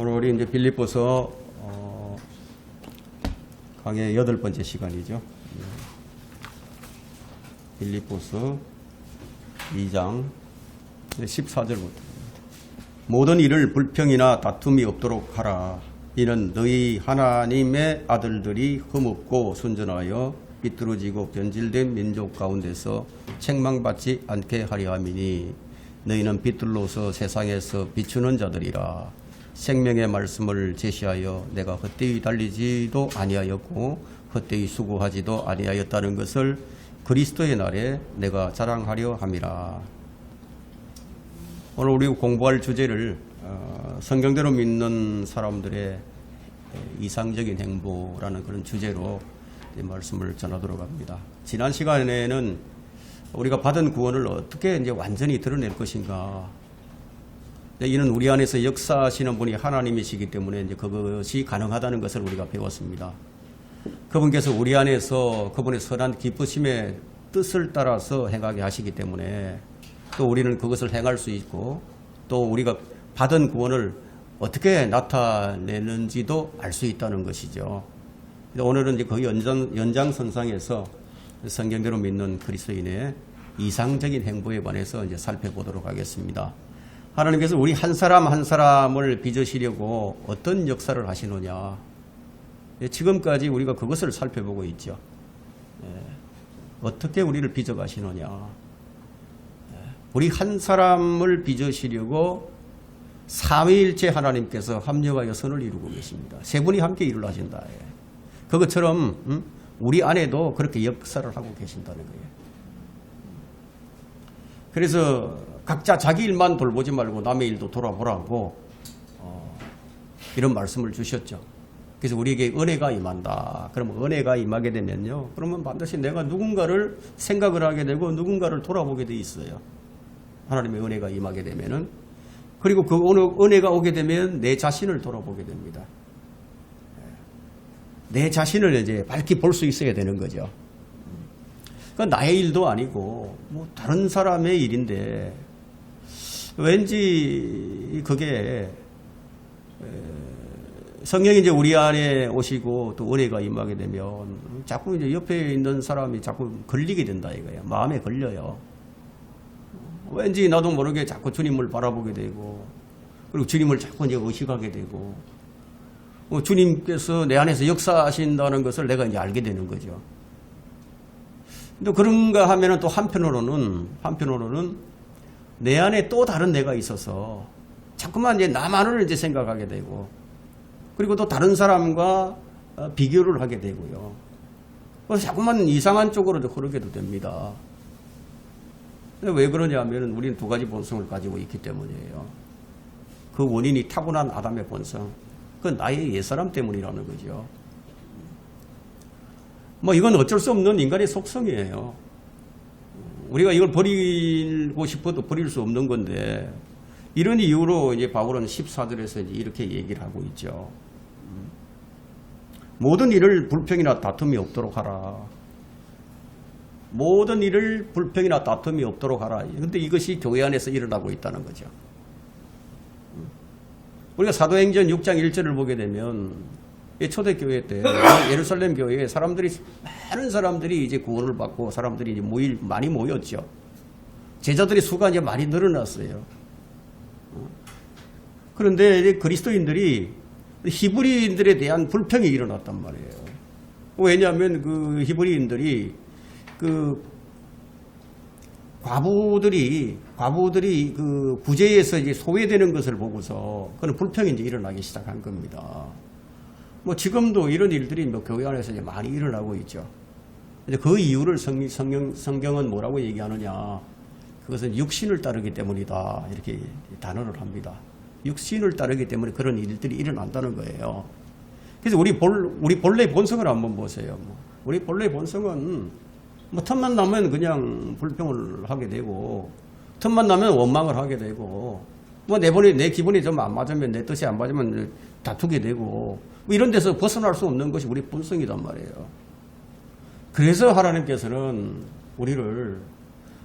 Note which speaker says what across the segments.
Speaker 1: 오늘 우리 이제 빌립보서 강의 8번째 시간이죠. 빌립보서 2장 14절부터 모든 일을 불평이나 다툼이 없도록 하라. 이는 너희 하나님의 아들들이 흠없고 순전하여 삐뚤어지고 변질된 민족 가운데서 책망받지 않게 하려 함이니 너희는 빛들로서 세상에서 비추는 자들이라. 생명의 말씀을 제시하여 내가 헛되이 달리지도 아니하였고 헛되이 수고하지도 아니하였다는 것을 그리스도의 날에 내가 자랑하려 함이라. 오늘 우리 공부할 주제를 성경대로 믿는 사람들의 이상적인 행보라는 그런 주제로 말씀을 전하도록 합니다. 지난 시간에는 우리가 받은 구원을 어떻게 이제 완전히 드러낼 것인가. 이는 우리 안에서 역사하시는 분이 하나님이시기 때문에 이제 그것이 가능하다는 것을 우리가 배웠습니다. 그분께서 우리 안에서 그분의 선한 기쁘심의 뜻을 따라서 행하게 하시기 때문에 또 우리는 그것을 행할 수 있고 또 우리가 받은 구원을 어떻게 나타내는지도 알 수 있다는 것이죠. 오늘은 이제 그 연장선상에서 성경대로 믿는 그리스도인의 이상적인 행보에 관해서 이제 살펴보도록 하겠습니다. 하나님께서 우리 한 사람 한 사람을 빚으시려고 어떤 역사를 하시느냐. 지금까지 우리가 그것을 살펴보고 있죠. 어떻게 우리를 빚어가시느냐. 우리 한 사람을 빚으시려고 삼위일체 하나님께서 합력하여 선을 이루고 계십니다. 세 분이 함께 일을 하신다. 그것처럼 우리 안에도 그렇게 역사를 하고 계신다는 거예요. 그래서 각자 자기 일만 돌보지 말고 남의 일도 돌아보라고 이런 말씀을 주셨죠. 그래서 우리에게 은혜가 임한다. 그러면 은혜가 임하게 되면요. 그러면 반드시 내가 누군가를 생각을 하게 되고 누군가를 돌아보게 돼 있어요. 하나님의 은혜가 임하게 되면은. 그리고 그 은혜가 오게 되면 내 자신을 돌아보게 됩니다. 내 자신을 이제 밝히 볼 수 있어야 되는 거죠. 그러니까 나의 일도 아니고 뭐 다른 사람의 일인데 왠지 그게 성령이 이제 우리 안에 오시고 또 은혜가 임하게 되면 자꾸 이제 옆에 있는 사람이 자꾸 걸리게 된다 이거예요. 마음에 걸려요. 왠지 나도 모르게 자꾸 주님을 바라보게 되고 그리고 주님을 자꾸 이제 의식하게 되고 주님께서 내 안에서 역사하신다는 것을 내가 이제 알게 되는 거죠. 근데 그런가 하면은 또 한편으로는 내 안에 또 다른 내가 있어서 자꾸만 이제 나만을 이제 생각하게 되고 그리고 또 다른 사람과 비교를 하게 되고요. 그래서 자꾸만 이상한 쪽으로 흐르게도 됩니다. 왜 그러냐 하면 우리는 두 가지 본성을 가지고 있기 때문이에요. 그 원인이 타고난 아담의 본성. 그건 나의 옛사람 때문이라는 거죠. 뭐 이건 어쩔 수 없는 인간의 속성이에요. 우리가 이걸 버리고 싶어도 버릴 수 없는 건데 이런 이유로 이제 바울은 14절에서 이제 이렇게 얘기를 하고 있죠. 모든 일을 불평이나 다툼이 없도록 하라. 모든 일을 불평이나 다툼이 없도록 하라. 근데 이것이 교회 안에서 일어나고 있다는 거죠. 우리가 사도행전 6장 1절을 보게 되면 초대교회 때 예루살렘 교회에 많은 사람들이 이제 구원을 받고 사람들이 이제 많이 모였죠. 제자들의 수가 이제 많이 늘어났어요. 그런데 이제 그리스도인들이 히브리인들에 대한 불평이 일어났단 말이에요. 왜냐하면 그 히브리인들이 그 과부들이 그 구제에서 이제 소외되는 것을 보고서 그런 불평이 이제 일어나기 시작한 겁니다. 뭐 지금도 이런 일들이 뭐 교회 안에서 이제 많이 일어나고 있죠. 근데 그 이유를 성경은 뭐라고 얘기하느냐? 그것은 육신을 따르기 때문이다. 이렇게 단언을 합니다. 육신을 따르기 때문에 그런 일들이 일어난다는 거예요. 그래서 우리 본래 본성을 한번 보세요. 우리 본래 본성은 뭐 틈만 나면 그냥 불평을 하게 되고 틈만 나면 원망을 하게 되고 뭐 내 기분이 좀 안 맞으면 내 뜻이 안 맞으면 다투게 되고 뭐 이런 데서 벗어날 수 없는 것이 우리 본성이란 말이에요. 그래서 하나님께서는 우리를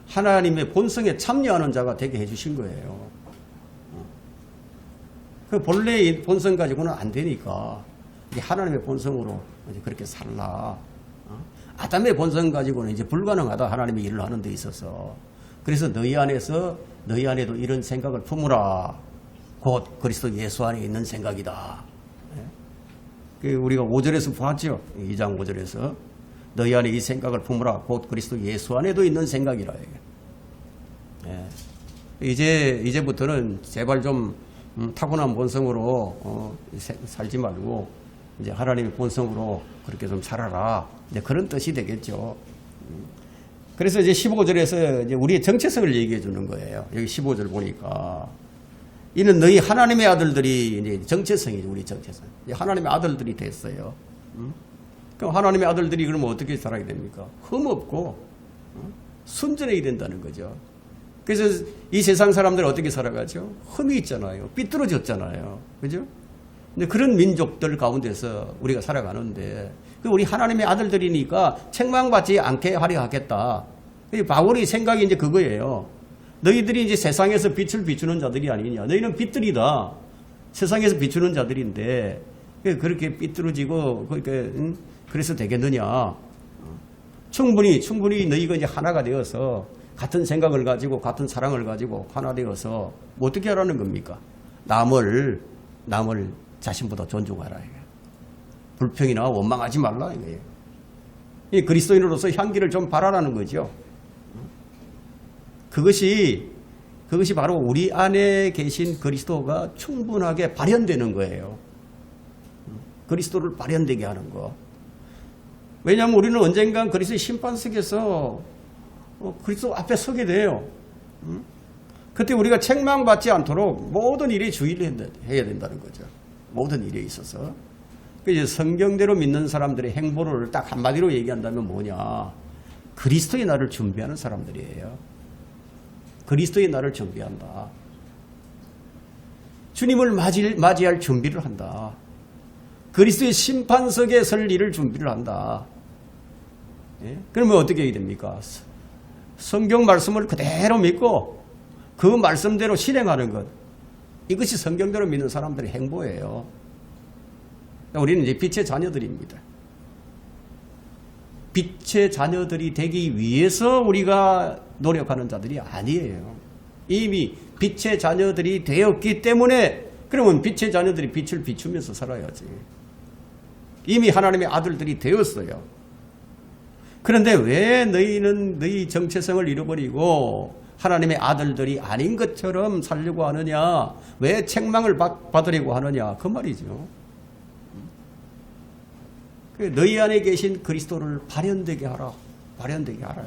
Speaker 1: 하나님의 본성에 참여하는 자가 되게 해주신 거예요. 그 본래의 본성 가지고는 안 되니까 이제 하나님의 본성으로 이제 그렇게 살라. 아담의 본성 가지고는 이제 불가능하다. 하나님의 일을 하는 데 있어서. 그래서 너희 안에도 이런 생각을 품으라. 곧 그리스도 예수 안에 있는 생각이다. 우리가 5절에서 보았죠. 2장 5절에서 너희 안에 이 생각을 품으라. 곧 그리스도 예수 안에도 있는 생각이라. 이제부터는 제발 좀 타고난 본성으로 살지 말고 이제 하나님의 본성으로 그렇게 좀 살아라. 이제 그런 뜻이 되겠죠. 그래서 이제 15절에서 이제 우리의 정체성을 얘기해 주는 거예요. 여기 15절 보니까 이는 너희 하나님의 아들들이 이제 정체성이죠. 우리 정체성. 하나님의 아들들이 됐어요. 그럼 하나님의 아들들이 그러면 어떻게 살아야 됩니까? 흠없고 순전해야 된다는 거죠. 그래서 이 세상 사람들은 어떻게 살아가죠? 흠이 있잖아요. 삐뚤어졌잖아요. 그죠? 근데 그런 민족들 가운데서 우리가 살아가는데 우리 하나님의 아들들이니까 책망받지 않게 하려 하겠다. 바울의 생각이 이제 그거예요. 너희들이 이제 세상에서 빛을 비추는 자들이 아니냐. 너희는 빛들이다. 세상에서 비추는 자들인데 그렇게 삐뚤어지고 그래서 되겠느냐. 충분히 너희가 이제 하나가 되어서 같은 생각을 가지고 같은 사랑을 가지고 하나 되어서 뭐 어떻게 하라는 겁니까? 남을 자신보다 존중하라. 불평이나 원망하지 말라 이거예요. 이 그리스도인으로서 향기를 좀 발하라는 거죠. 그것이 바로 우리 안에 계신 그리스도가 충분하게 발현되는 거예요. 그리스도를 발현되게 하는 거. 왜냐하면 우리는 언젠간 그리스도의 심판석에서 그리스도 앞에 서게 돼요. 그때 우리가 책망받지 않도록 모든 일에 주의를 해야 된다는 거죠. 모든 일에 있어서. 그래서 성경대로 믿는 사람들의 행보를 딱 한마디로 얘기한다면 뭐냐. 그리스도의 날을 준비하는 사람들이에요. 그리스도의 날을 준비한다. 주님을 맞이할 준비를 한다. 그리스도의 심판석에 설 일을 준비를 한다. 예? 그러면 어떻게 해야 됩니까? 성경 말씀을 그대로 믿고 그 말씀대로 실행하는 것. 이것이 성경대로 믿는 사람들의 행보예요. 우리는 이제 빛의 자녀들입니다. 빛의 자녀들이 되기 위해서 우리가 노력하는 자들이 아니에요. 이미 빛의 자녀들이 되었기 때문에 그러면 빛의 자녀들이 빛을 비추면서 살아야지. 이미 하나님의 아들들이 되었어요. 그런데 왜 너희는 너희 정체성을 잃어버리고 하나님의 아들들이 아닌 것처럼 살려고 하느냐? 왜 책망을 받으려고 하느냐? 그 말이죠. 너희 안에 계신 그리스도를 발현되게 하라. 발현되게 하라.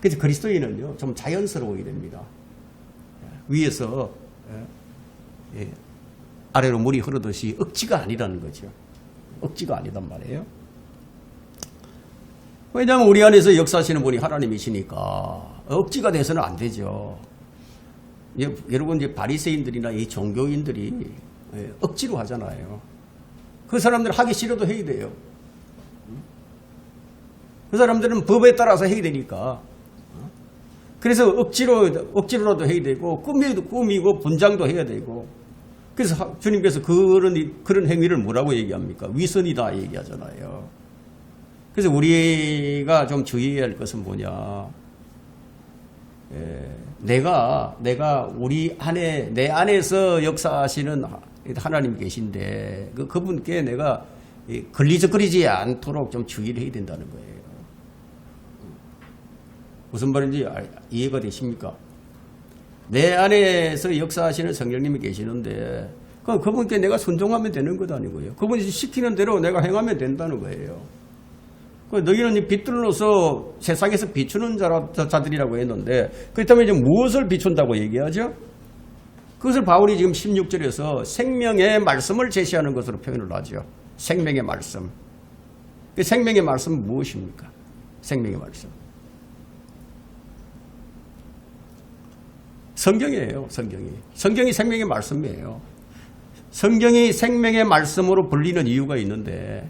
Speaker 1: 그래서 그리스도인은요, 좀 자연스러워야 됩니다. 위에서 아래로 물이 흐르듯이 억지가 아니라는 거죠. 억지가 아니단 말이에요. 왜냐하면 우리 안에서 역사하시는 분이 하나님이시니까 억지가 돼서는 안 되죠. 여러분 이제 바리새인들이나 이 종교인들이 억지로 하잖아요. 그 사람들은 하기 싫어도 해야 돼요. 그 사람들은 법에 따라서 해야 되니까. 그래서 억지로라도 해야 되고 꾸미고 분장도 해야 되고. 그래서 주님께서 그런 행위를 뭐라고 얘기합니까? 위선이다 얘기하잖아요. 그래서 우리가 좀 주의해야 할 것은 뭐냐? 내가 우리 안에 내 안에서 역사하시는 하나님 계신데 그분께 내가 걸리적거리지 않도록 좀 주의를 해야 된다는 거예요. 무슨 말인지 이해가 되십니까? 내 안에서 역사하시는 성령님이 계시는데 그분께 내가 순종하면 되는 것 아니고요. 그분이 시키는 대로 내가 행하면 된다는 거예요. 너희는 빛들로서 세상에서 비추는 자들이라고 했는데 그렇다면 이제 무엇을 비춘다고 얘기하죠? 그것을 바울이 지금 16절에서 생명의 말씀을 제시하는 것으로 표현을 하죠. 생명의 말씀. 그 생명의 말씀은 무엇입니까? 생명의 말씀. 성경이에요. 성경이 생명의 말씀이에요. 성경이 생명의 말씀으로 불리는 이유가 있는데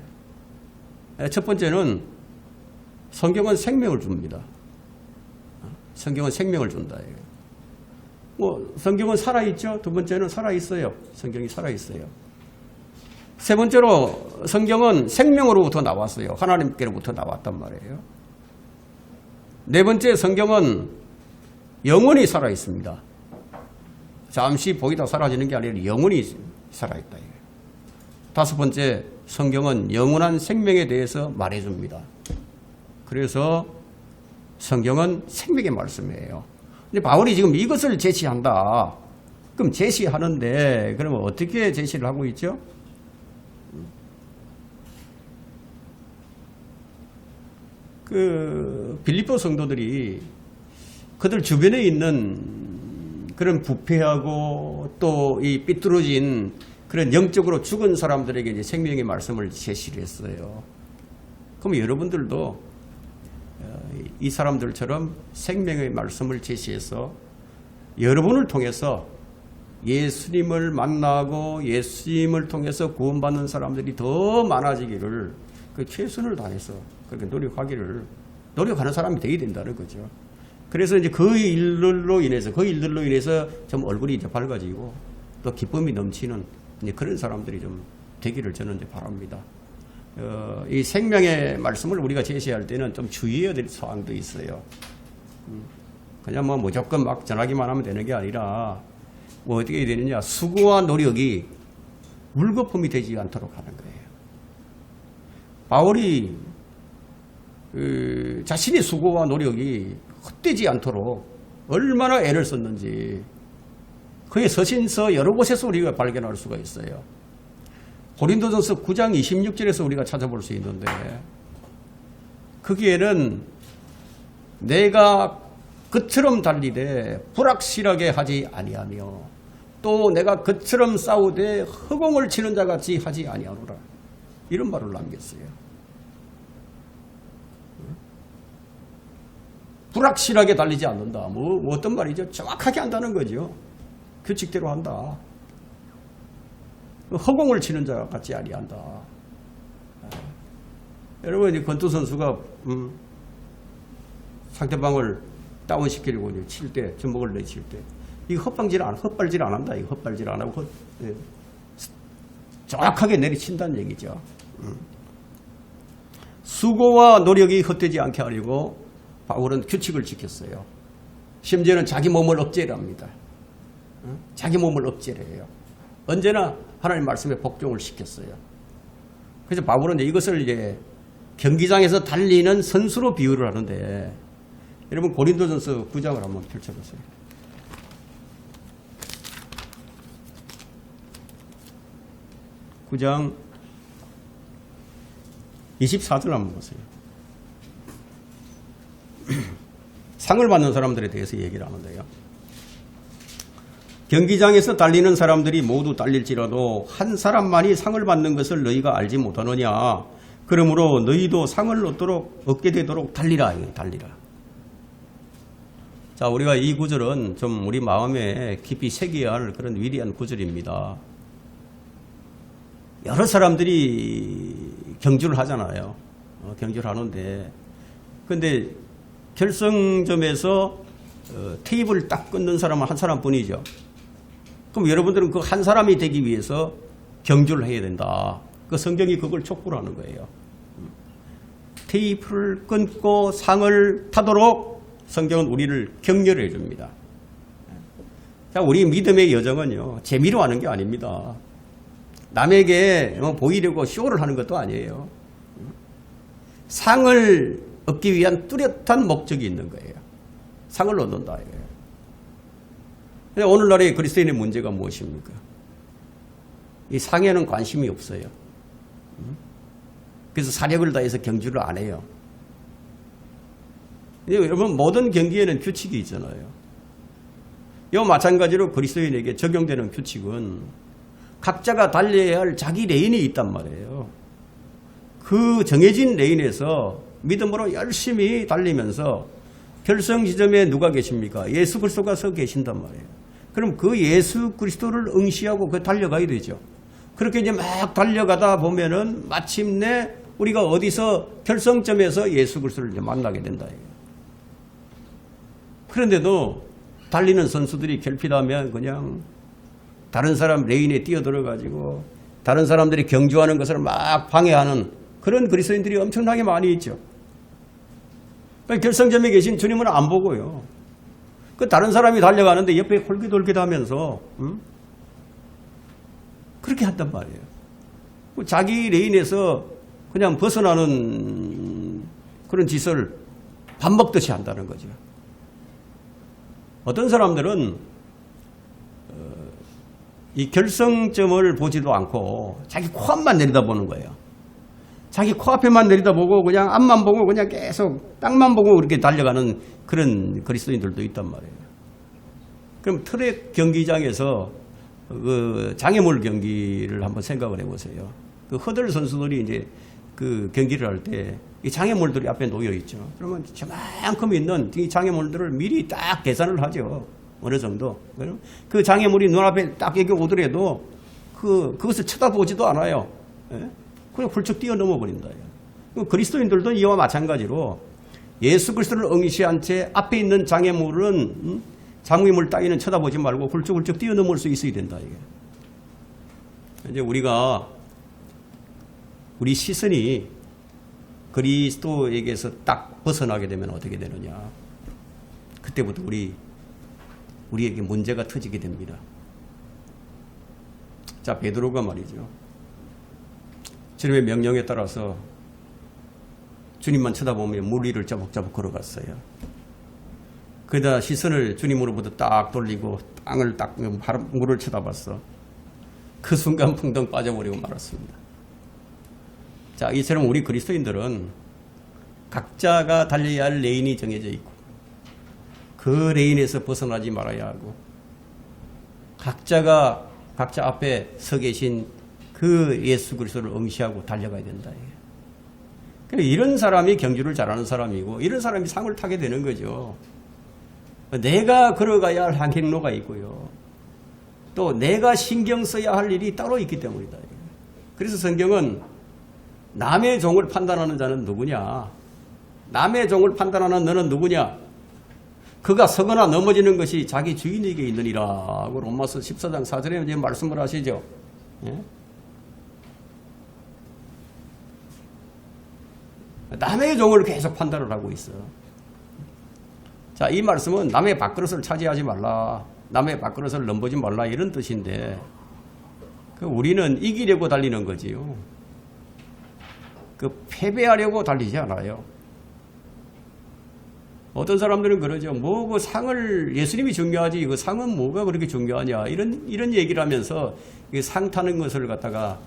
Speaker 1: 첫 번째는 성경은 생명을 줍니다. 성경은 생명을 준다. 뭐 성경은 살아있죠. 두 번째는 살아있어요. 성경이 살아있어요. 세 번째로 성경은 생명으로부터 나왔어요. 하나님께로부터 나왔단 말이에요. 네 번째, 성경은 영원히 살아있습니다. 잠시 보이다 사라지는 게 아니라 영원히 살아있다. 다섯 번째, 성경은 영원한 생명에 대해서 말해줍니다. 그래서 성경은 생명의 말씀이에요. 근데 바울이 지금 이것을 제시한다. 그럼 제시하는데 그러면 어떻게 제시를 하고 있죠? 그 빌립보 성도들이 그들 주변에 있는 그런 부패하고 또 이 삐뚤어진 그런 영적으로 죽은 사람들에게 이제 생명의 말씀을 제시를 했어요. 그럼 여러분들도 이 사람들처럼 생명의 말씀을 제시해서 여러분을 통해서 예수님을 만나고 예수님을 통해서 구원받는 사람들이 더 많아지기를 그 최선을 다해서 그렇게 노력하는 사람이 되어야 된다는 거죠. 그래서 이제 그 일들로 인해서 좀 얼굴이 이제 밝아지고 또 기쁨이 넘치는 이제 그런 사람들이 좀 되기를 저는 이제 바랍니다. 이 생명의 말씀을 우리가 제시할 때는 좀 주의해야 될 사항도 있어요. 그냥 뭐 무조건 막 전하기만 하면 되는 게 아니라 뭐 어떻게 해야 되느냐, 수고와 노력이 물거품이 되지 않도록 하는 거예요. 바울이 자신의 수고와 노력이 헛되지 않도록 얼마나 애를 썼는지 그의 서신서 여러 곳에서 우리가 발견할 수가 있어요. 고린도전서 9장 26절에서 우리가 찾아볼 수 있는데 거기에는 내가 그처럼 달리되 불확실하게 하지 아니하며 또 내가 그처럼 싸우되 허공을 치는 자같이 하지 아니하노라, 이런 말을 남겼어요. 불확실하게 달리지 않는다. 뭐 어떤 말이죠? 정확하게 한다는 거죠. 규칙대로 한다. 허공을 치는 자 같지 아니한다. 여러분, 이제 권투 선수가 상대방을 다운시키려고 칠 때, 주먹을 내칠 때, 이거 헛발질 안 한다. 이거 헛발질 안 하고 정확하게 내리친다는 얘기죠. 수고와 노력이 헛되지 않게 하려고 바울은 규칙을 지켰어요. 심지어는 자기 몸을 억제합니다. 자기 몸을 억제를 해요. 언제나 하나님 말씀에 복종을 시켰어요. 그래서 바울은 이것을 이제 경기장에서 달리는 선수로 비유를 하는데, 여러분 고린도전서 9장을 한번 펼쳐보세요. (9장) 24절 한번 보세요. 상을 받는 사람들에 대해서 얘기를 하는데요. 경기장에서 달리는 사람들이 모두 달릴지라도 한 사람만이 상을 받는 것을 너희가 알지 못하느냐. 그러므로 너희도 상을 얻게 되도록 달리라. 달리라. 자, 우리가 이 구절은 좀 우리 마음에 깊이 새겨야 할 그런 위대한 구절입니다. 여러 사람들이 경주를 하잖아요. 경주를 하는데, 근데 결승점에서 테이블 딱 끊는 사람은 한 사람뿐이죠. 그럼 여러분들은 그 한 사람이 되기 위해서 경주를 해야 된다. 그 성경이 그걸 촉구를 하는 거예요. 테이프를 끊고 상을 타도록 성경은 우리를 격려해 줍니다. 자, 우리 믿음의 여정은요, 재미로 하는 게 아닙니다. 남에게 보이려고 쇼를 하는 것도 아니에요. 상을 얻기 위한 뚜렷한 목적이 있는 거예요. 상을 얻는다. 오늘날의 그리스도인의 문제가 무엇입니까? 이 상에는 관심이 없어요. 그래서 사력을 다해서 경주를 안 해요. 여러분, 모든 경기에는 규칙이 있잖아요. 이와 마찬가지로 그리스도인에게 적용되는 규칙은 각자가 달려야 할 자기 레인이 있단 말이에요. 그 정해진 레인에서 믿음으로 열심히 달리면서 결승 지점에 누가 계십니까? 예수 그리스도가 서 계신단 말이에요. 그럼 그 예수 그리스도를 응시하고 그 달려가야 되죠. 그렇게 이제 막 달려가다 보면은 마침내 우리가 어디서 결승점에서 예수 그리스도를 이제 만나게 된다. 그런데도 달리는 선수들이 결핍하면 그냥 다른 사람 레인에 뛰어들어가지고 다른 사람들이 경주하는 것을 막 방해하는 그런 그리스도인들이 엄청나게 많이 있죠. 결승점에 계신 주님은 안 보고요. 그 다른 사람이 달려가는데 옆에 홀깃홀깃 하면서 그렇게 한단 말이에요. 자기 레인에서 그냥 벗어나는 그런 짓을 밥 먹듯이 한다는 거죠. 어떤 사람들은 이 결승점을 보지도 않고 자기 코앞만 내려다보는 거예요. 자기 코앞에만 내려다보고 그냥 앞만 보고 그냥 계속 땅만 보고 그렇게 달려가는 그런 그리스도인들도 있단 말이에요. 그럼 트랙 경기장에서 그 장애물 경기를 한번 생각을 해보세요. 그 허들 선수들이 이제 그 경기를 할 때 이 장애물들이 앞에 놓여 있죠. 그러면 저만큼 있는 이 장애물들을 미리 딱 계산을 하죠. 어느 정도. 그 장애물이 눈앞에 딱 여기 오더라도 그것을 쳐다보지도 않아요. 예? 그냥 훌쩍 뛰어넘어 버린다. 그리스도인들도 이와 마찬가지로 예수 그리스도를 응시한 채 앞에 있는 장애물은 장애물 따위는 쳐다보지 말고 훌쩍훌쩍 뛰어넘을 수 있어야 된다. 이게. 이제 우리 시선이 그리스도에게서 딱 벗어나게 되면 어떻게 되느냐. 그때부터 우리에게 문제가 터지게 됩니다. 자, 베드로가 말이죠. 주님의 명령에 따라서 주님만 쳐다보며 물 위를 자복자복 걸어갔어요. 그러다 시선을 주님으로부터 딱 돌리고 땅을 딱 물을 쳐다봤어. 그 순간 풍덩 빠져버리고 말았습니다. 자, 이처럼 우리 그리스도인들은 각자가 달려야 할 레인이 정해져 있고 그 레인에서 벗어나지 말아야 하고 각자 앞에 서 계신 그 예수 그리스도를 응시하고 달려가야 된다. 그러니까 이런 사람이 경주를 잘하는 사람이고 이런 사람이 상을 타게 되는 거죠. 내가 걸어가야 할 항행로가 있고요. 또 내가 신경 써야 할 일이 따로 있기 때문이다. 그래서 성경은 남의 종을 판단하는 자는 누구냐? 남의 종을 판단하는 너는 누구냐? 그가 서거나 넘어지는 것이 자기 주인에게 있느니라고 로마서 14장 4절에 이제 말씀을 하시죠. 예? 남의 종을 계속 판단을 하고 있어. 자, 이 말씀은 남의 밥그릇을 차지하지 말라, 남의 밥그릇을 넘보지 말라 이런 뜻인데 우리는 이기려고 달리는 거지요. 패배하려고 달리지 않아요. 어떤 사람들은 그러죠. 그 상을 예수님이 중요하지 그 상은 뭐가 그렇게 중요하냐 이런 얘기를 하면서 상 타는 것을 갖다가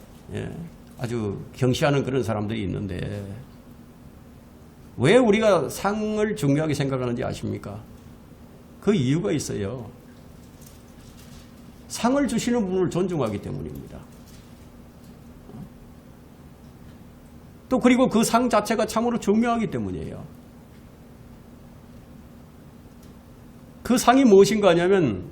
Speaker 1: 아주 경시하는 그런 사람들이 있는데 왜 우리가 상을 중요하게 생각하는지 아십니까? 그 이유가 있어요. 상을 주시는 분을 존중하기 때문입니다. 또 그리고 그 상 자체가 참으로 중요하기 때문이에요. 그 상이 무엇인가 하냐면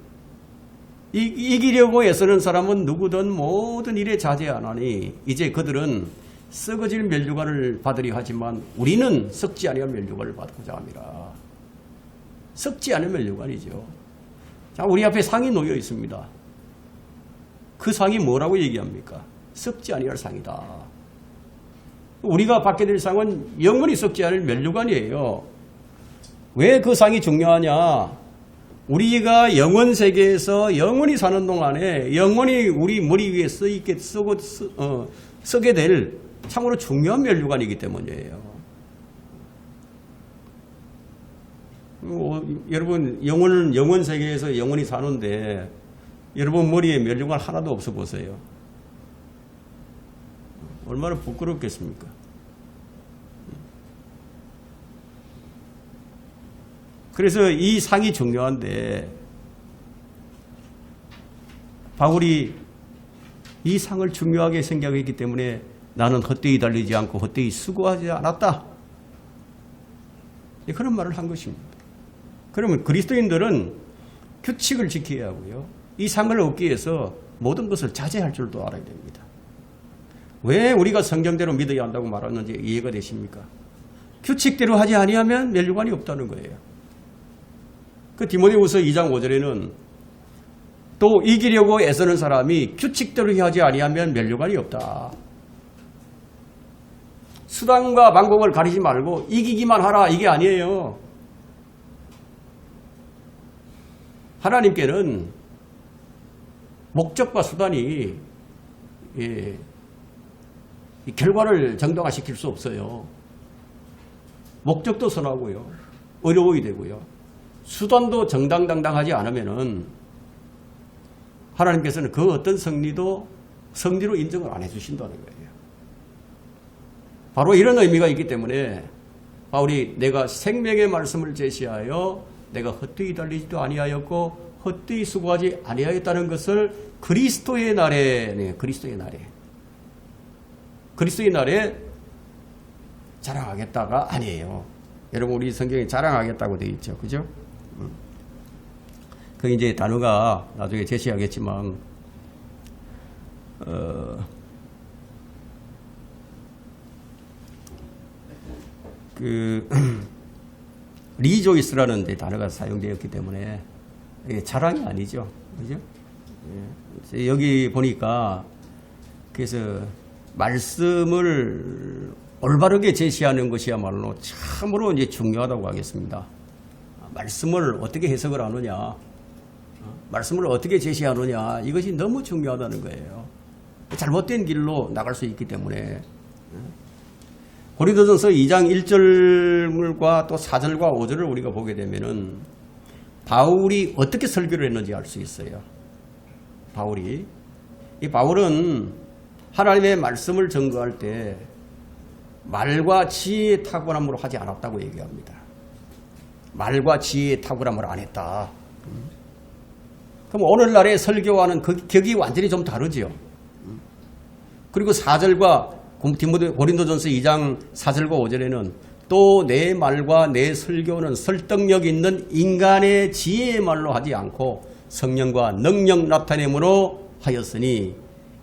Speaker 1: 이기려고 애쓰는 사람은 누구든 모든 일에 자제하나니 이제 그들은 썩어질 면류관을 받으려 하지만 우리는 썩지 아니할 면류관을 받고자 합니다. 썩지 않은 면류관이죠. 자, 우리 앞에 상이 놓여 있습니다. 그 상이 뭐라고 얘기합니까? 썩지 아니할 상이다. 우리가 받게 될 상은 영원히 썩지 않을 면류관이에요. 왜 그 상이 중요하냐? 우리가 영원 세계에서 영원히 사는 동안에 영원히 우리 머리 위에 쓰게 될 참으로 중요한 면류관이기 때문이에요. 여러분 영원 세계에서 영원히 사는데 여러분 머리에 면류관 하나도 없어 보세요. 얼마나 부끄럽겠습니까? 그래서 이 상이 중요한데 바울이 이 상을 중요하게 생각했기 때문에 나는 헛되이 달리지 않고 헛되이 수고하지 않았다. 그런 말을 한 것입니다. 그러면 그리스도인들은 규칙을 지켜야 하고요. 이 상을 얻기 위해서 모든 것을 자제할 줄도 알아야 됩니다. 왜 우리가 성경대로 믿어야 한다고 말하는지 이해가 되십니까? 규칙대로 하지 아니하면 면류관이 없다는 거예요. 그 디모데후서 2장 5절에는 또 이기려고 애쓰는 사람이 규칙대로 하지 아니하면 면류관이 없다. 수단과 방법을 가리지 말고 이기기만 하라, 이게 아니에요. 하나님께는 목적과 수단이 이 결과를 정당화시킬 수 없어요. 목적도 선하고요, 어려워야 되고요, 수단도 정당당당하지 않으면은 하나님께서는 그 어떤 성리로 인정을 안 해주신다는 거예요. 바로 이런 의미가 있기 때문에 바울이 내가 생명의 말씀을 제시하여 내가 헛되이 달리지도 아니하였고 헛되이 수고하지 아니하였다는 것을 그리스도의 날에 자랑하겠다가 아니에요. 여러분, 우리 성경에 자랑하겠다고 되어 있죠, 그죠? 그 이제 단어가 나중에 제시하겠지만 리조이스라는 단어가 사용되었기 때문에 이게 자랑이 아니죠, 그죠? 예. 여기 보니까 그래서 말씀을 올바르게 제시하는 것이야말로 참으로 이제 중요하다고 하겠습니다. 말씀을 어떻게 해석을 하느냐, 말씀을 어떻게 제시하느냐, 이것이 너무 중요하다는 거예요. 잘못된 길로 나갈 수 있기 때문에. 고린도전서 2장 1절과 또 4절과 5절을 우리가 보게 되면은 바울이 어떻게 설교를 했는지 알 수 있어요. 바울은 하나님의 말씀을 전거할 때 말과 지혜의 탁월함으로 하지 않았다고 얘기합니다. 말과 지혜의 탁월함을 안 했다. 그럼 오늘날의 설교와는 그 격이 완전히 좀 다르죠. 그리고 4절과 고린도전서 2장 4절과 5절에는 또 내 말과 내 설교는 설득력 있는 인간의 지혜의 말로 하지 않고 성령과 능력 나타냄으로 하였으니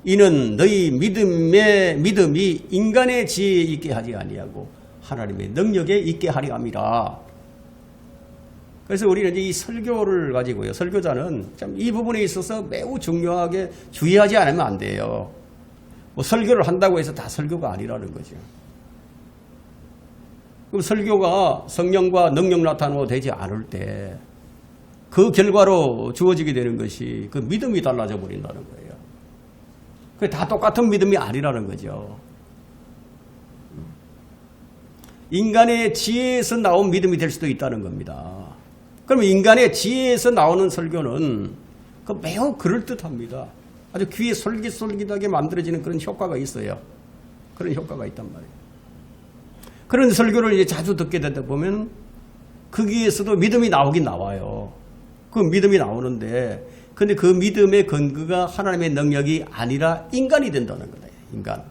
Speaker 1: 이는 너희 믿음이 인간의 지혜에 있게 하지 아니하고 하나님의 능력에 있게 하려 함이라. 그래서 우리는 이제 이 설교를 가지고요, 설교자는 참 이 부분에 있어서 매우 중요하게 주의하지 않으면 안 돼요. 뭐 설교를 한다고 해서 다 설교가 아니라는 거죠. 그럼 설교가 성령과 능력 나타나고 되지 않을 때 그 결과로 주어지게 되는 것이 그 믿음이 달라져 버린다는 거예요. 그게 다 똑같은 믿음이 아니라는 거죠. 인간의 지혜에서 나온 믿음이 될 수도 있다는 겁니다. 그러면 인간의 지혜에서 나오는 설교는 그 매우 그럴듯합니다. 아주 귀에 솔깃솔깃하게 만들어지는 그런 효과가 있어요. 그런 효과가 있단 말이에요. 그런 설교를 이제 자주 듣게 되다 보면 거기에서도 믿음이 나오긴 나와요. 그 믿음이 나오는데, 근데 그 믿음의 근거가 하나님의 능력이 아니라 인간이 된다는 거예요. 인간.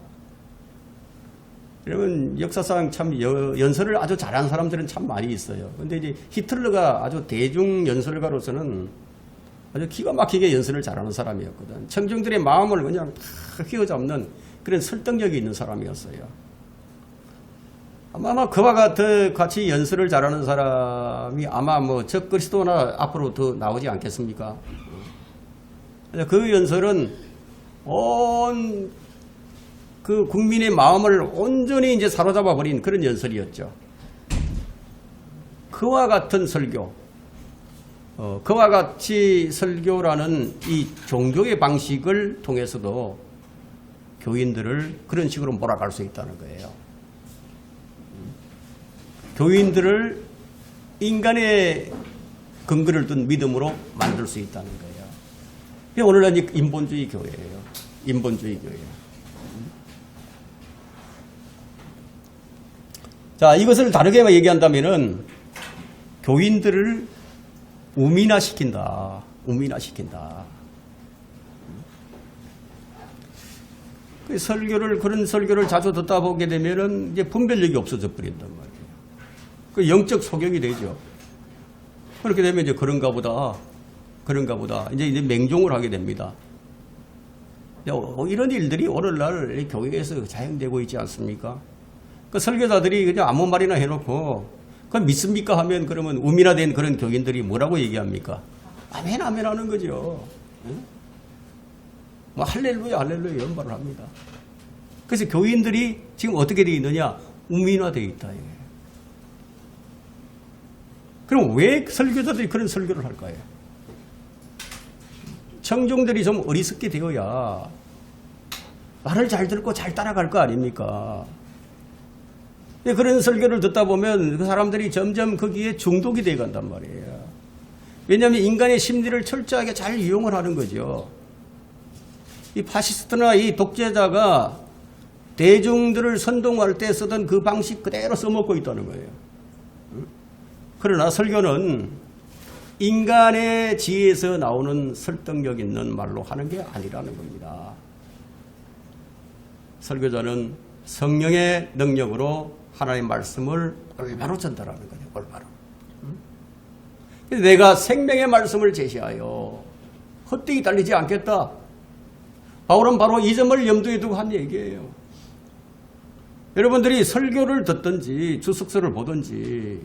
Speaker 1: 여러분, 역사상 참 연설을 아주 잘하는 사람들은 참 많이 있어요. 근데 이제 히틀러가 아주 대중 연설가로서는 아주 기가 막히게 연설을 잘하는 사람이었거든. 청중들의 마음을 그냥 다 휘어잡는 그런 설득력이 있는 사람이었어요. 아마 그와 같이 연설을 잘하는 사람이 아마 뭐 적그리스도나 앞으로 더 나오지 않겠습니까? 그 연설은 온 그 국민의 마음을 온전히 이제 사로잡아 버린 그런 연설이었죠. 그와 같은 설교, 그와 같이 설교라는 이 종교의 방식을 통해서도 교인들을 그런 식으로 몰아갈 수 있다는 거예요. 교인들을 인간의 근거를 둔 믿음으로 만들 수 있다는 거예요. 오늘날 인본주의 교회예요. 인본주의 교회예요. 자, 이것을 다르게 얘기한다면은 교인들을 우민화시킨다. 그런 설교를 자주 듣다 보게 되면은 이제 분별력이 없어져 버린단 말이에요. 그 영적 소경이 되죠. 그렇게 되면 이제 그런가 보다. 이제 맹종을 하게 됩니다. 이런 일들이 오늘날 교회에서 자행되고 있지 않습니까? 그 설교자들이 그냥 아무 말이나 해놓고 그럼 믿습니까 하면 그러면 우민화된 그런 교인들이 뭐라고 얘기합니까? 아멘 아멘 하는 거죠. 뭐 할렐루야 할렐루야 연발을 합니다. 그래서 교인들이 지금 어떻게 되어 있느냐? 우민화되어 있다. 그럼 왜 설교자들이 그런 설교를 할까요? 청중들이 좀 어리석게 되어야 말을 잘 듣고 잘 따라갈 거 아닙니까? 그런 설교를 듣다 보면 그 사람들이 점점 거기에 중독이 되어 간단 말이에요. 왜냐하면 인간의 심리를 철저하게 잘 이용을 하는 거죠. 이 파시스트나 이 독재자가 대중들을 선동할 때 쓰던 그 방식 그대로 써먹고 있다는 거예요. 그러나 설교는 인간의 지혜에서 나오는 설득력 있는 말로 하는 게 아니라는 겁니다. 설교자는 성령의 능력으로 하나님의 말씀을 올바로 전달하는 거예요. 올바로. 내가 생명의 말씀을 제시하여 헛되이 달리지 않겠다. 바울은 바로 이 점을 염두에 두고 한 얘기예요. 여러분들이 설교를 듣든지 주석서를 보든지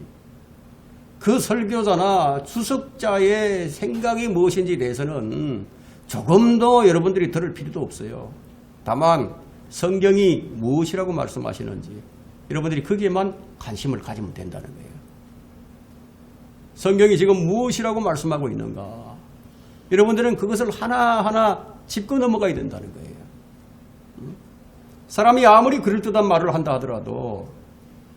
Speaker 1: 그 설교자나 주석자의 생각이 무엇인지에 대해서는 조금 더 여러분들이 들을 필요도 없어요. 다만 성경이 무엇이라고 말씀하시는지 여러분들이 거기에만 관심을 가지면 된다는 거예요. 성경이 지금 무엇이라고 말씀하고 있는가? 여러분들은 그것을 하나하나 짚고 넘어가야 된다는 거예요. 사람이 아무리 그럴듯한 말을 한다 하더라도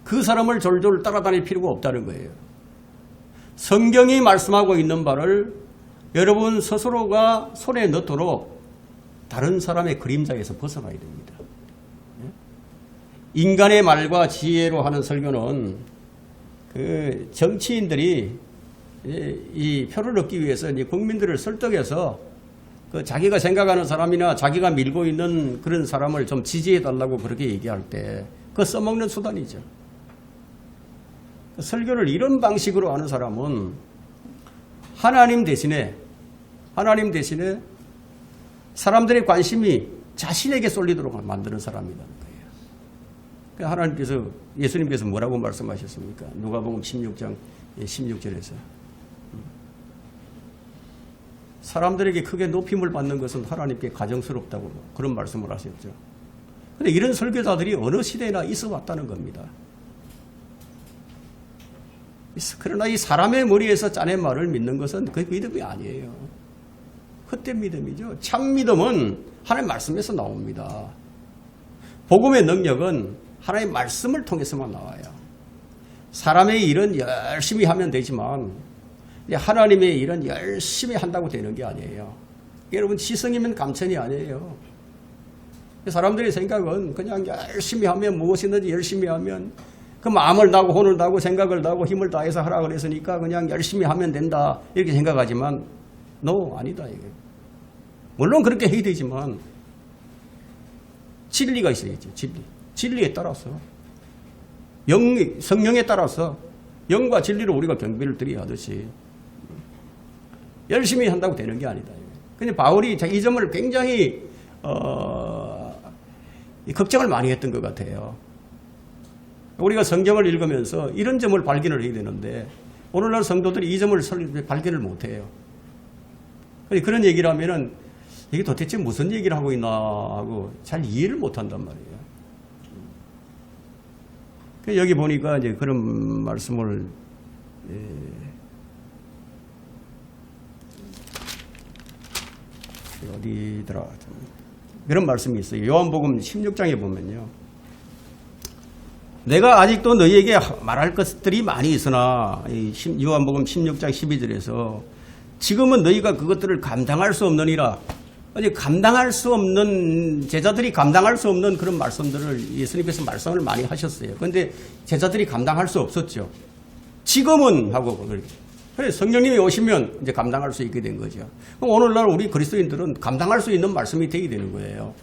Speaker 1: 그 사람을 졸졸 따라다닐 필요가 없다는 거예요. 성경이 말씀하고 있는 바를 여러분 스스로가 손에 넣도록 다른 사람의 그림자에서 벗어나야 됩니다. 인간의 말과 지혜로 하는 설교는 그 정치인들이 이 표를 얻기 위해서 이제 국민들을 설득해서 그 자기가 생각하는 사람이나 자기가 밀고 있는 그런 사람을 좀 지지해달라고 그렇게 얘기할 때 그 써먹는 수단이죠. 설교를 이런 방식으로 하는 사람은 하나님 대신에 사람들의 관심이 자신에게 쏠리도록 만드는 사람이라는 거예요. 하나님께서 예수님께서 뭐라고 말씀하셨습니까? 누가복음 16장 16절에서 사람들에게 크게 높임을 받는 것은 하나님께 가정스럽다고 그런 말씀을 하셨죠. 그런데 이런 설교자들이 어느 시대나 있어 왔다는 겁니다. 그러나 이 사람의 머리에서 짜낸 말을 믿는 것은 그 믿음이 아니에요. 헛된 믿음이죠. 참 믿음은 하나님의 말씀에서 나옵니다. 복음의 능력은 하나님의 말씀을 통해서만 나와요. 사람의 일은 열심히 하면 되지만 하나님의 일은 열심히 한다고 되는 게 아니에요. 여러분 지성이면 감천이 아니에요. 사람들의 생각은 그냥 열심히 하면 무엇이든지 열심히 하면 그 마음을 다하고 혼을 다하고 생각을 다하고 힘을 다해서 하라 그랬으니까 그냥 열심히 하면 된다 이렇게 생각하지만 아니다 이게. 물론 그렇게 해야 되지만 진리가 있어야죠. 진리에 따라서 성령에 따라서 영과 진리로 우리가 경배를 드려야 하듯이 열심히 한다고 되는 게 아니다. 근데 바울이 이 점을 굉장히 걱정을 많이 했던 것 같아요. 우리가 성경을 읽으면서 이런 점을 발견을 해야 되는데 오늘날 성도들이 이 점을 발견을 못해요. 그런 얘기를 하면은 이게 도대체 무슨 얘기를 하고 있나 하고 잘 이해를 못한단 말이에요. 여기 보니까 이제 그런 말씀을 어디더라 그런 말씀이 있어요. 요한복음 16장에 보면요. 내가 아직도 너희에게 말할 것들이 많이 있으나 요한복음 16장 12절에서 지금은 너희가 그것들을 감당할 수 없느니라. 감당할 수 없는 제자들이 감당할 수 없는 그런 말씀들을 예수님께서 말씀을 많이 하셨어요. 그런데 제자들이 감당할 수 없었죠. 지금은 하고 그래 성령님이 오시면 이제 감당할 수 있게 된 거죠. 그럼 오늘날 우리 그리스도인들은 감당할 수 있는 말씀이 되게 되는 거예요.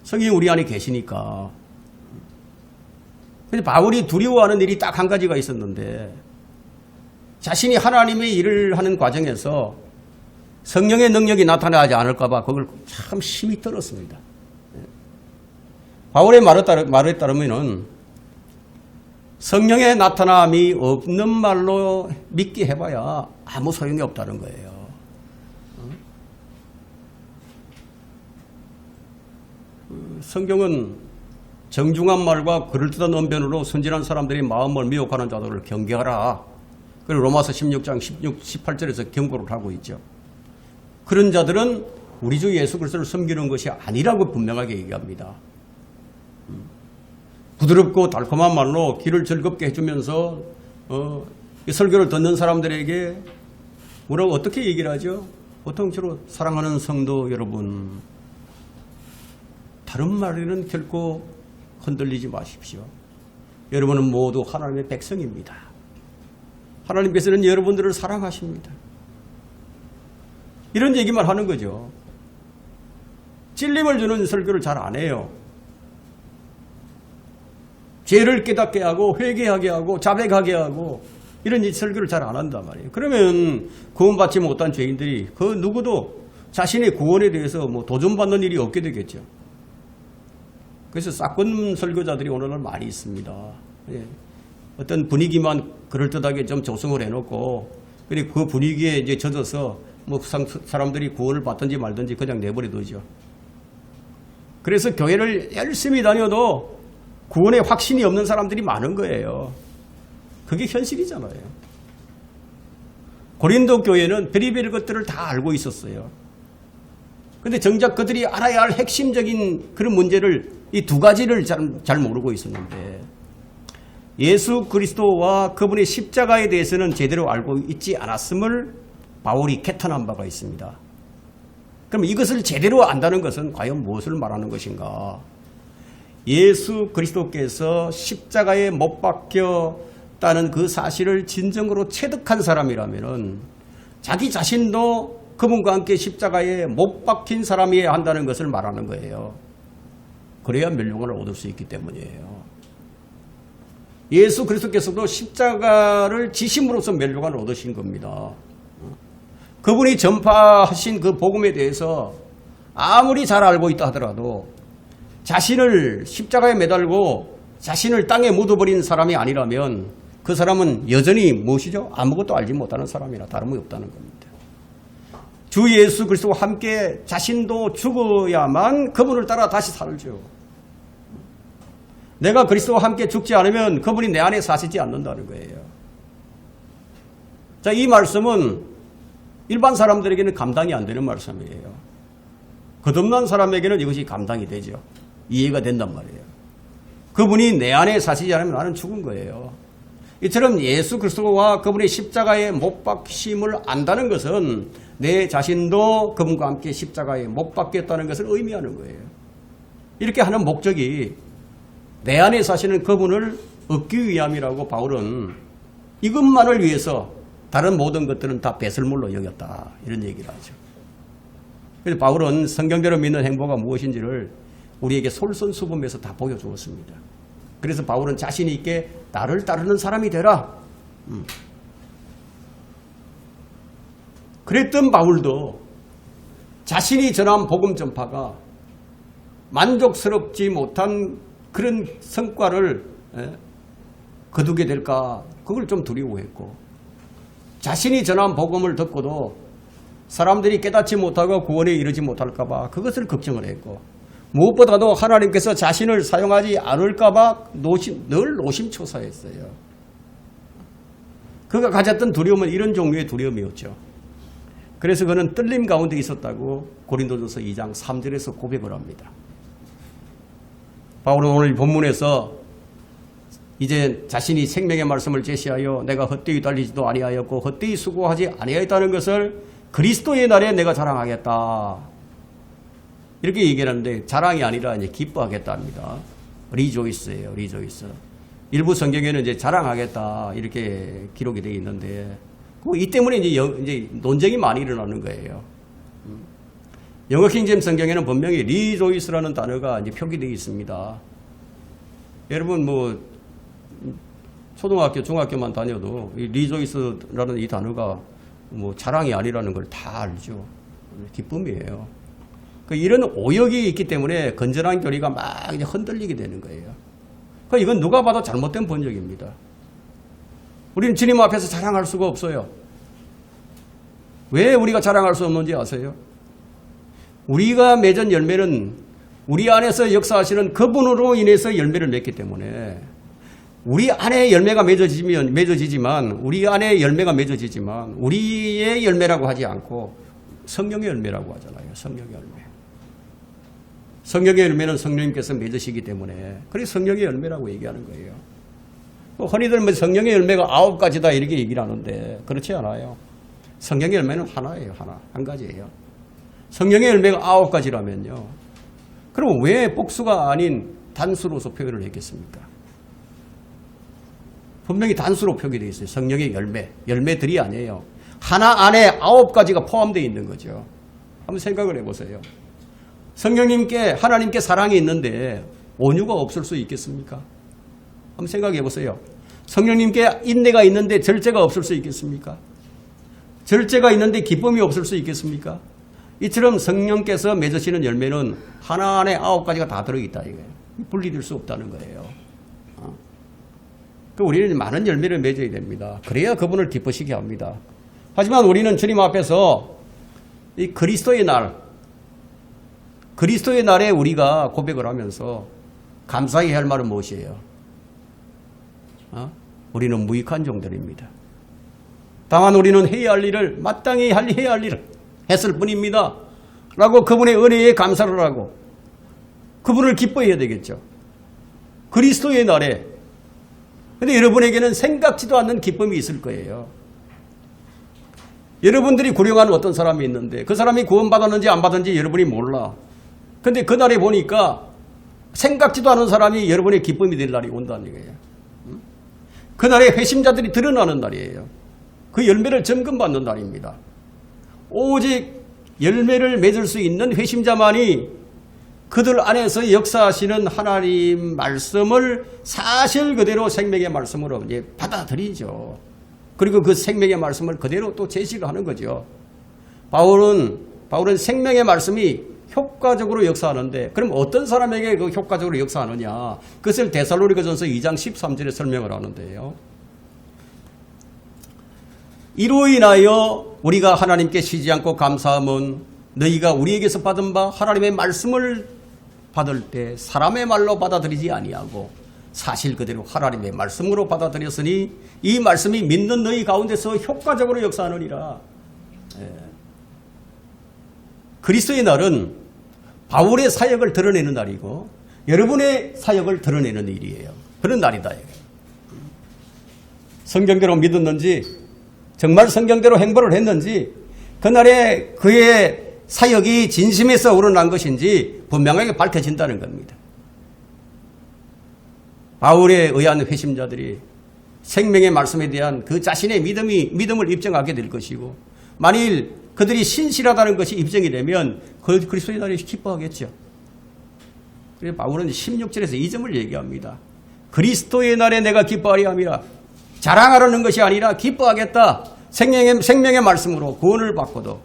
Speaker 1: 성령이 우리 안에 계시니까. 근데 바울이 두려워하는 일이 딱 한 가지가 있었는데 자신이 하나님의 일을 하는 과정에서 성령의 능력이 나타나지 않을까 봐 그걸 참 심히 떨었습니다. 바울의 말에 따르면은 성령의 나타남이 없는 말로 믿게 해봐야 아무 소용이 없다는 거예요. 성경은 정중한 말과 그럴듯한 언변으로 순진한 사람들이 마음을 미혹하는 자들을 경계하라. 그리고 로마서 16장 16, 18절에서 경고를 하고 있죠. 그런 자들은 우리 주 예수 그리스도를 섬기는 것이 아니라고 분명하게 얘기합니다. 부드럽고 달콤한 말로 귀를 즐겁게 해주면서 이 설교를 듣는 사람들에게 뭐라고 어떻게 얘기를 하죠? 보통 주로 사랑하는 성도 여러분, 다른 말에는 결코 흔들리지 마십시오. 여러분은 모두 하나님의 백성입니다. 하나님께서는 여러분들을 사랑하십니다. 이런 얘기만 하는 거죠. 찔림을 주는 설교를 잘 안 해요. 죄를 깨닫게 하고 회개하게 하고 자백하게 하고 이런 설교를 잘 안 한단 말이에요. 그러면 구원받지 못한 죄인들이 그 누구도 자신의 구원에 대해서 뭐 도전받는 일이 없게 되겠죠. 그래서 사건 설교자들이 오늘날 많이 있습니다. 예. 어떤 분위기만 그럴듯하게 좀 조성을 해놓고 그리고 그 분위기에 이제 젖어서 뭐 사람들이 구원을 받든지 말든지 그냥 내버려 두죠. 그래서 교회를 열심히 다녀도 구원에 확신이 없는 사람들이 많은 거예요. 그게 현실이잖아요. 고린도 교회는 베리베리 것들을 다 알고 있었어요. 근데 정작 그들이 알아야 할 핵심적인 그런 문제를 이 두 가지를 잘 모르고 있었는데 예수 그리스도와 그분의 십자가에 대해서는 제대로 알고 있지 않았음을 바울이 개탄한 바가 있습니다. 그럼 이것을 제대로 안다는 것은 과연 무엇을 말하는 것인가? 예수 그리스도께서 십자가에 못 박혔다는 그 사실을 진정으로 체득한 사람이라면 자기 자신도 그분과 함께 십자가에 못 박힌 사람이어야 한다는 것을 말하는 거예요. 그래야 멸류관을 얻을 수 있기 때문이에요. 예수 그리스도께서도 십자가를 지심으로써 멸류관을 얻으신 겁니다. 그분이 전파하신 그 복음에 대해서 아무리 잘 알고 있다 하더라도 자신을 십자가에 매달고 자신을 땅에 묻어버린 사람이 아니라면 그 사람은 여전히 무엇이죠? 아무것도 알지 못하는 사람이나 다름이 없다는 겁니다. 주 예수 그리스도와 함께 자신도 죽어야만 그분을 따라 다시 살죠. 내가 그리스도와 함께 죽지 않으면 그분이 내 안에 사시지 않는다는 거예요. 자, 이 말씀은 일반 사람들에게는 감당이 안 되는 말씀이에요. 거듭난 사람에게는 이것이 감당이 되죠. 이해가 된단 말이에요. 그분이 내 안에 사시지 않으면 나는 죽은 거예요. 이처럼 예수 그리스도와 그분의 십자가에 못 박히심을 안다는 것은 내 자신도 그분과 함께 십자가에 못 박혔다는 것을 의미하는 거예요. 이렇게 하는 목적이 내 안에 사시는 그분을 얻기 위함이라고 바울은 이것만을 위해서 다른 모든 것들은 다 배설물로 여겼다. 이런 얘기를 하죠. 그래서 바울은 성경대로 믿는 행보가 무엇인지를 우리에게 솔선수범해서 다 보여주었습니다. 그래서 바울은 자신 있게 나를 따르는 사람이 되라. 그랬던 바울도 자신이 전한 복음 전파가 만족스럽지 못한 그런 성과를 거두게 될까 그걸 좀 두려워했고 자신이 전한 복음을 듣고도 사람들이 깨닫지 못하고 구원에 이르지 못할까 봐 그것을 걱정을 했고 무엇보다도 하나님께서 자신을 사용하지 않을까 봐 늘 노심초사했어요. 그가 가졌던 두려움은 이런 종류의 두려움이었죠. 그래서 그는 떨림 가운데 있었다고 고린도전서 2장 3절에서 고백을 합니다. 바울은 오늘 본문에서 이제 자신이 생명의 말씀을 제시하여 내가 헛되이 달리지도 아니하였고 헛되이 수고하지 아니하였다는 것을 그리스도의 날에 내가 자랑하겠다. 이렇게 얘기하는데 자랑이 아니라 이제 기뻐하겠다 합니다. 리조이스예요. 리조이스. 일부 성경에는 이제 자랑하겠다 이렇게 기록이 되어 있는데 이 때문에 이제 논쟁이 많이 일어나는 거예요. 영어 킹제임스 성경에는 분명히 리조이스라는 단어가 이제 표기되어 있습니다. 여러분 뭐 초등학교, 중학교만 다녀도 이 리조이스라는 이 단어가 뭐 자랑이 아니라는 걸 다 알죠. 기쁨이에요. 이런 오역이 있기 때문에 건전한 교리가 막 이제 흔들리게 되는 거예요. 이건 누가 봐도 잘못된 번역입니다. 우리는 주님 앞에서 자랑할 수가 없어요. 왜 우리가 자랑할 수 없는지 아세요? 우리가 맺은 열매는 우리 안에서 역사하시는 그분으로 인해서 열매를 맺기 때문에 우리 안에 열매가 맺어지지만 우리의 열매라고 하지 않고 성령의 열매라고 하잖아요. 성령의 열매. 성령의 열매는 성령님께서 맺으시기 때문에 그래서 성령의 열매라고 얘기하는 거예요. 흔히들 성령의 열매가 9가지다 이렇게 얘기를 하는데 그렇지 않아요. 성령의 열매는 하나예요. 한 가지예요. 성령의 열매가 9가지라면요. 그럼 왜 복수가 아닌 단수로서 표현을 했겠습니까? 분명히 단수로 표기되어 있어요. 성령의 열매들이 아니에요. 하나 안에 9가지가 포함되어 있는 거죠. 한번 생각을 해보세요. 성령님께 하나님께 사랑이 있는데 온유가 없을 수 있겠습니까? 한번 생각해 보세요. 성령님께 인내가 있는데 절제가 없을 수 있겠습니까? 절제가 있는데 기쁨이 없을 수 있겠습니까? 이처럼 성령께서 맺으시는 열매는 하나 안에 9가지가 다 들어있다 이거예요. 분리될 수 없다는 거예요. 우리는 많은 열매를 맺어야 됩니다. 그래야 그분을 기쁘시게 합니다. 하지만 우리는 주님 앞에서 이 그리스도의 날에 우리가 고백을 하면서 감사히 할 말은 무엇이에요? 우리는 무익한 종들입니다. 다만 우리는 해야 할 일을 마땅히 해야 할 일을 했을 뿐입니다. 라고 그분의 은혜에 감사를 하고 그분을 기뻐해야 되겠죠. 그리스도의 날에. 근데 여러분에게는 생각지도 않는 기쁨이 있을 거예요. 여러분들이 구령하는 어떤 사람이 있는데 그 사람이 구원받았는지 안 받았는지 여러분이 몰라. 근데 그날에 보니까 생각지도 않은 사람이 여러분의 기쁨이 될 날이 온다는 거예요. 그날에 회심자들이 드러나는 날이에요. 그 열매를 점검받는 날입니다. 오직 열매를 맺을 수 있는 회심자만이 그들 안에서 역사하시는 하나님 말씀을 사실 그대로 생명의 말씀으로 이제 받아들이죠. 그리고 그 생명의 말씀을 그대로 또 제시를 하는 거죠. 바울은 생명의 말씀이 효과적으로 역사하는데 그럼 어떤 사람에게 그 효과적으로 역사하느냐? 그것을 데살로니가전서 2장 13절에 설명을 하는데요. 이로 인하여 우리가 하나님께 쉬지 않고 감사함은 너희가 우리에게서 받은 바 하나님의 말씀을 받을 때 사람의 말로 받아들이지 아니하고 사실 그대로 하나님의 말씀으로 받아들였으니 이 말씀이 믿는 너희 가운데서 효과적으로 역사하느니라. 그리스도의 날은 바울의 사역을 드러내는 날이고 여러분의 사역을 드러내는 일이에요. 그런 날이다. 성경대로 믿었는지 정말 성경대로 행보를 했는지 그날에 그의 사역이 진심에서 우러난 것인지 분명하게 밝혀진다는 겁니다. 바울에 의한 회심자들이 생명의 말씀에 대한 그 자신의 믿음을 입증하게 될 것이고 만일 그들이 신실하다는 것이 입증이 되면 그리스도의 날에 기뻐하겠죠. 그래서 바울은 16절에서 이 점을 얘기합니다. 그리스도의 날에 내가 기뻐하리 함이라. 자랑하려는 것이 아니라 기뻐하겠다. 생명의 말씀으로 구원을 받고도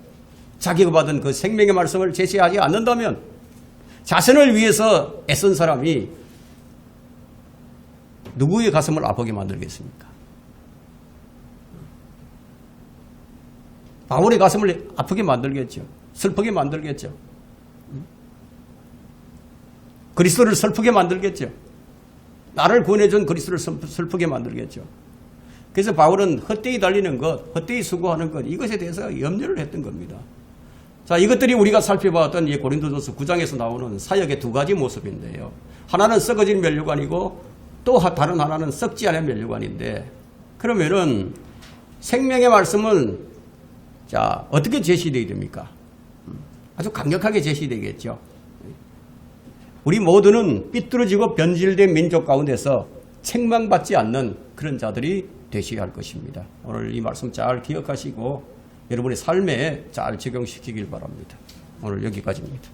Speaker 1: 자기가 받은 그 생명의 말씀을 제시하지 않는다면 자신을 위해서 애쓴 사람이 누구의 가슴을 아프게 만들겠습니까? 바울의 가슴을 아프게 만들겠죠. 슬프게 만들겠죠. 그리스도를 슬프게 만들겠죠. 나를 구원해준 그리스도를 슬프게 만들겠죠. 그래서 바울은 헛되이 달리는 것, 헛되이 수고하는 것 이것에 대해서 염려를 했던 겁니다. 자, 이것들이 우리가 살펴봤던 이 고린도전서 9장에서 나오는 사역의 두 가지 모습인데요. 하나는 썩어진 면류관이고 또 다른 하나는 썩지 않은 면류관인데 그러면은 생명의 말씀은 자, 어떻게 제시되어야 됩니까? 아주 강력하게 제시되겠죠. 우리 모두는 삐뚤어지고 변질된 민족 가운데서 책망받지 않는 그런 자들이 되셔야 할 것입니다. 오늘 이 말씀 잘 기억하시고 여러분의 삶에 잘 적용시키길 바랍니다. 오늘 여기까지입니다.